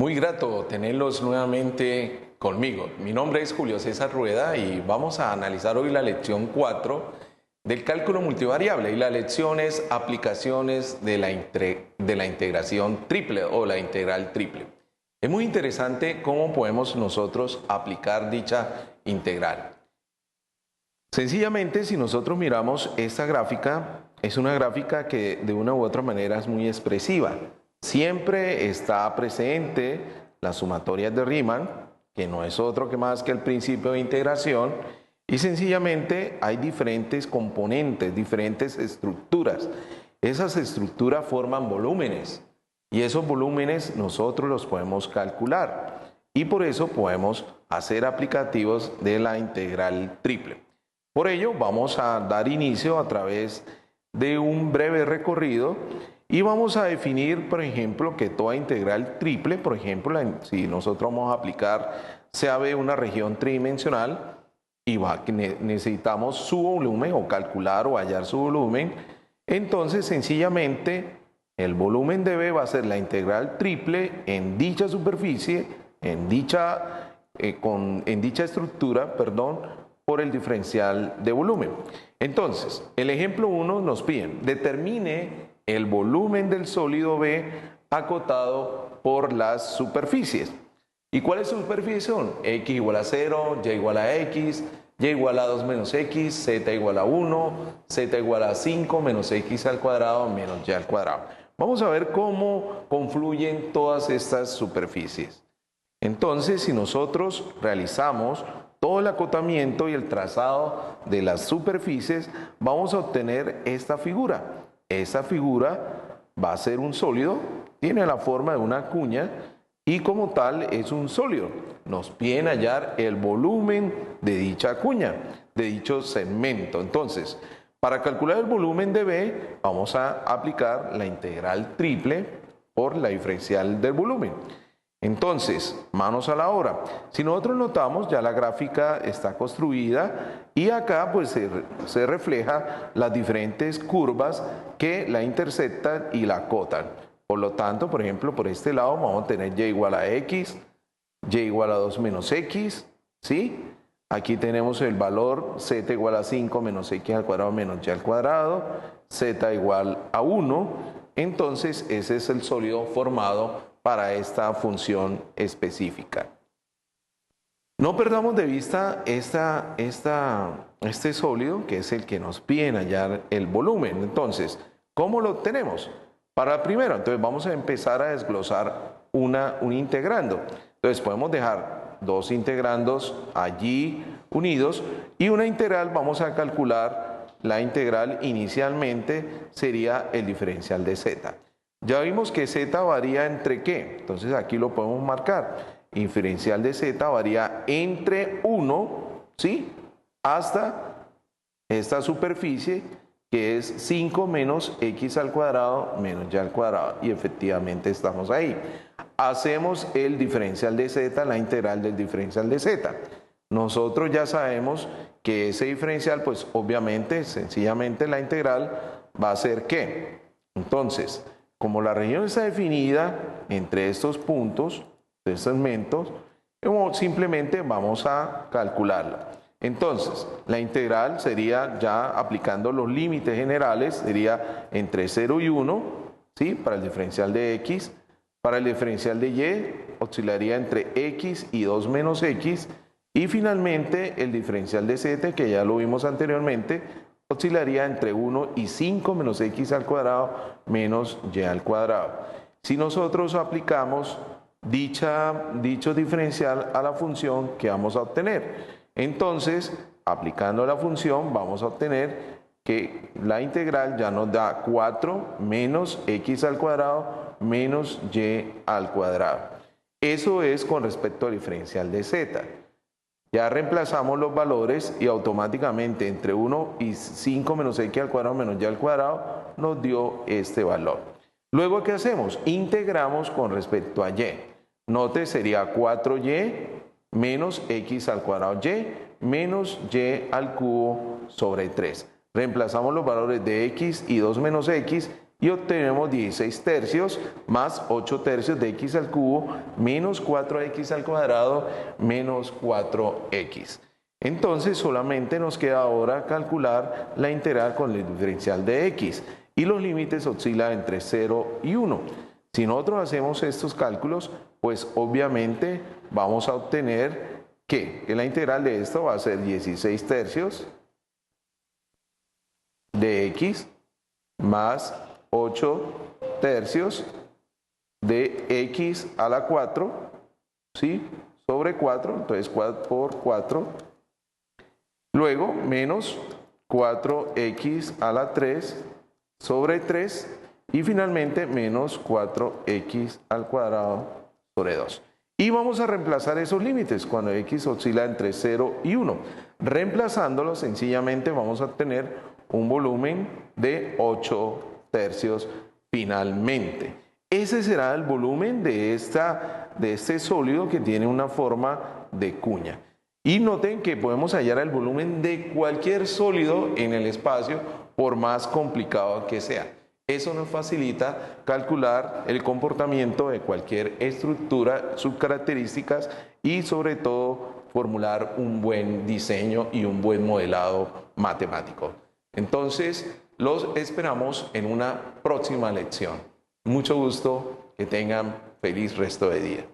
Muy grato tenerlos nuevamente conmigo. Mi nombre es Julio César Rueda y vamos a analizar hoy la lección 4 del cálculo multivariable, y la lección es aplicaciones de la integración triple o la integral triple. Es muy interesante cómo podemos nosotros aplicar dicha integral. Sencillamente, si nosotros miramos esta gráfica, es una gráfica que de una u otra manera es muy expresiva. Siempre está presente las sumatorias de Riemann, que no es otro que más que el principio de integración, y sencillamente hay diferentes componentes, diferentes estructuras. Esas estructuras forman volúmenes, y esos volúmenes nosotros los podemos calcular, y por eso podemos hacer aplicativos de la integral triple. Por ello, vamos a dar inicio a través de un breve recorrido y vamos a definir, por ejemplo, que toda integral triple, por ejemplo, si nosotros vamos a aplicar CAB una región tridimensional y necesitamos su volumen o calcular o hallar su volumen, entonces sencillamente el volumen de B va a ser la integral triple en dicha superficie, en dicha estructura, por el diferencial de volumen. Entonces, el ejemplo 1 nos pide, determine el volumen del sólido B acotado por las superficies. ¿Y cuáles superficies son? X igual a 0, Y igual a X, Y igual a 2 menos X, Z igual a 1, Z igual a 5 menos X al cuadrado menos Y al cuadrado. Vamos a ver cómo confluyen todas estas superficies. Entonces, si nosotros realizamos todo el acotamiento y el trazado de las superficies, vamos a obtener esta figura. Esta figura va a ser un sólido, tiene la forma de una cuña y como tal es un sólido. Nos piden hallar el volumen de dicha cuña, de dicho segmento. Entonces, para calcular el volumen de B, vamos a aplicar la integral triple por la diferencial del volumen. Entonces, manos a la obra. Si nosotros notamos, ya la gráfica está construida y acá pues se refleja las diferentes curvas que la intersectan y la acotan. Por lo tanto, por ejemplo, por este lado vamos a tener Y igual a X, Y igual a 2 menos X, ¿sí? Aquí tenemos el valor Z igual a 5 menos X al cuadrado menos Y al cuadrado, Z igual a 1. Entonces, ese es el sólido formado para esta función específica. No perdamos de vista este sólido, que es el que nos piden hallar el volumen. Entonces, ¿cómo lo obtenemos? Para primero, entonces vamos a empezar a desglosar un integrando. Entonces podemos dejar dos integrandos allí unidos y una integral vamos a calcular. La integral inicialmente sería el diferencial de z. Ya vimos que z varía entre ¿qué? Entonces aquí lo podemos marcar. Diferencial de z varía entre 1, ¿sí? Hasta esta superficie que es 5 menos x al cuadrado menos y al cuadrado. Y efectivamente estamos ahí. Hacemos el diferencial de z, la integral del diferencial de z. Nosotros ya sabemos que ese diferencial, pues obviamente, sencillamente la integral va a ser ¿qué? Entonces, como la región está definida entre estos puntos, estos segmentos, simplemente vamos a calcularla. Entonces, la integral sería, ya aplicando los límites generales, sería entre 0 y 1, ¿sí? Para el diferencial de x. Para el diferencial de y, oscilaría entre x y 2 menos x. Y finalmente, el diferencial de z, que ya lo vimos anteriormente, oscilaría entre 1 y 5 menos x al cuadrado menos y al cuadrado. Si nosotros aplicamos dicho diferencial a la función que vamos a obtener, entonces, aplicando la función, vamos a obtener que la integral ya nos da 4 menos x al cuadrado menos y al cuadrado. Eso es con respecto al diferencial de z. Ya reemplazamos los valores y automáticamente entre 1 y 5 menos x al cuadrado menos y al cuadrado nos dio este valor. Luego, ¿qué hacemos? Integramos con respecto a y. Note, sería 4y menos x al cuadrado y menos y al cubo sobre 3. Reemplazamos los valores de x y 2 menos x y obtenemos 16 tercios más 8 tercios de x al cubo menos 4x al cuadrado menos 4x. Entonces solamente nos queda ahora calcular la integral con el diferencial de x y los límites oscilan entre 0 y 1. Si nosotros hacemos estos cálculos, pues obviamente vamos a obtener que la integral de esto va a ser 16 tercios de x más 8 tercios de x a la 4, ¿sí? Sobre 4, entonces 4 por 4. Luego menos 4x a la 3 sobre 3 y finalmente menos 4x al cuadrado sobre 2. Y vamos a reemplazar esos límites cuando x oscila entre 0 y 1. Reemplazándolo sencillamente vamos a obtener un volumen de 8 tercios finalmente. Ese será el volumen de este sólido que tiene una forma de cuña. Y noten que podemos hallar el volumen de cualquier sólido en el espacio, por más complicado que sea. Eso nos facilita calcular el comportamiento de cualquier estructura, sus características y sobre todo formular un buen diseño y un buen modelado matemático. Entonces, los esperamos en una próxima lección. Mucho gusto, que tengan feliz resto de día.